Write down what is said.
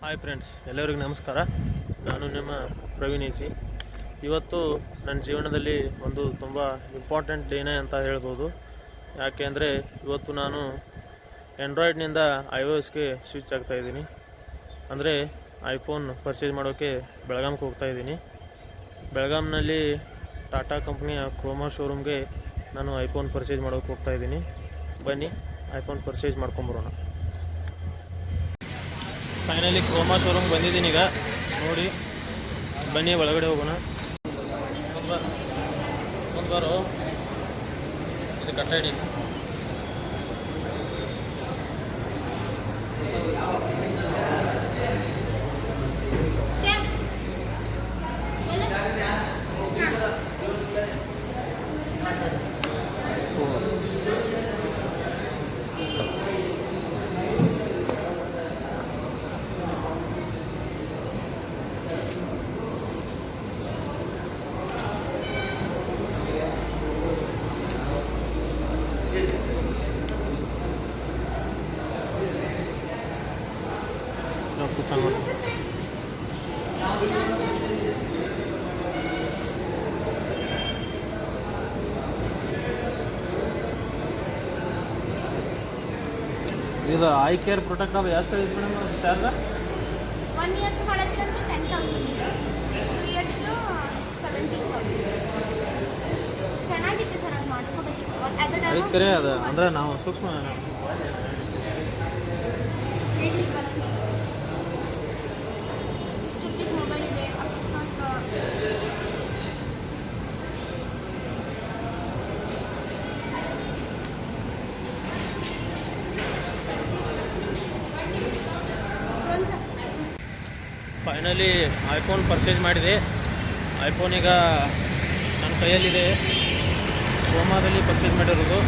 Hi friends, ಎಲ್ಲರಿಗೂ ನಮಸ್ಕಾರ. ನಾನು ನಿಮ್ಮ ಪ್ರವೀಣ್ ಈಜಿ. ಇವತ್ತು ನನ್ನ ಜೀವನದಲ್ಲಿ ಒಂದು ತುಂಬ ಇಂಪಾರ್ಟೆಂಟ್ ಡೇನೇ ಅಂತ ಹೇಳ್ಬೋದು. ಯಾಕೆ ಅಂದರೆ ಇವತ್ತು ನಾನು ಆ್ಯಂಡ್ರಾಯ್ಡ್ನಿಂದ iOSಗೆ ಸ್ವಿಚ್ ಆಗ್ತಾಯಿದ್ದೀನಿ. ಅಂದರೆ ಐಫೋನ್ ಪರ್ಚೇಸ್ ಮಾಡೋಕ್ಕೆ ಬೆಳಗಾಂಗೆ ಹೋಗ್ತಾಯಿದ್ದೀನಿ. ಬೆಳಗಾಂನಲ್ಲಿ ಟಾಟಾ ಕಂಪ್ನಿಯ ಕ್ರೋಮಾ ಶೋರೂಮ್ಗೆ ನಾನು ಐಫೋನ್ ಪರ್ಚೇಸ್ ಮಾಡೋಕ್ಕೆ ಹೋಗ್ತಾಯಿದ್ದೀನಿ. ಬನ್ನಿ ಐಫೋನ್ ಪರ್ಚೇಸ್ ಮಾಡ್ಕೊಂಬರೋಣ. ಫೈನಲಿ ಕ್ರೋಮಾ ಶೋರೂಮ್ ಬಂದಿದ್ದೀನಿ. ಈಗ ನೋಡಿ, ಬನ್ನಿ ಒಳಗಡೆ ಹೋಗೋಣ. ಒಂದು ಬಾರೋ, ಇದು ಕಟ್ಟಡಿ. ಇದು ಐ ಕೇರ್ ಪ್ರೊಟೆಕ್ಟ್ ಅದು ಎಷ್ಟು ಐತೆ ಮೇಡಮ್ ಚಾರ್ಜ್? 1 year ಮಾಡಿದ್ರೆ 10,000 ಇದೆ, 2 years 17,000. ಚೆನ್ನಾಗಿತ್ತು ಸರ್, ಅದು ಮಾಡಿಸ್ಕೋಬೇಕಿತ್ತು. ಐದು ಕರೆ ಅದು ಅಂದರೆ ನಾವು ಸೂಕ್ಷ್ಮ ಹೇಳಲಿಕ್ಕೆ ಬರೋಂಗಿಲ್ಲ. ಇಷ್ಟೊತ್ತಿಗೆ ಮೊಬೈಲ್ ಇದೆ, ಅಕಸ್ಮಾತ್ ಫೈನಲಿ ಐಫೋನ್ ಪರ್ಚೇಸ್ ಮಾಡಿದೆ. ಐಫೋನ್ ಈಗ ನನ್ನ ಕೈಯಲ್ಲಿದೆ. ಕ್ರೋಮಾದಲ್ಲಿ ಪರ್ಚೇಸ್ ಮಾಡಿರೋದು.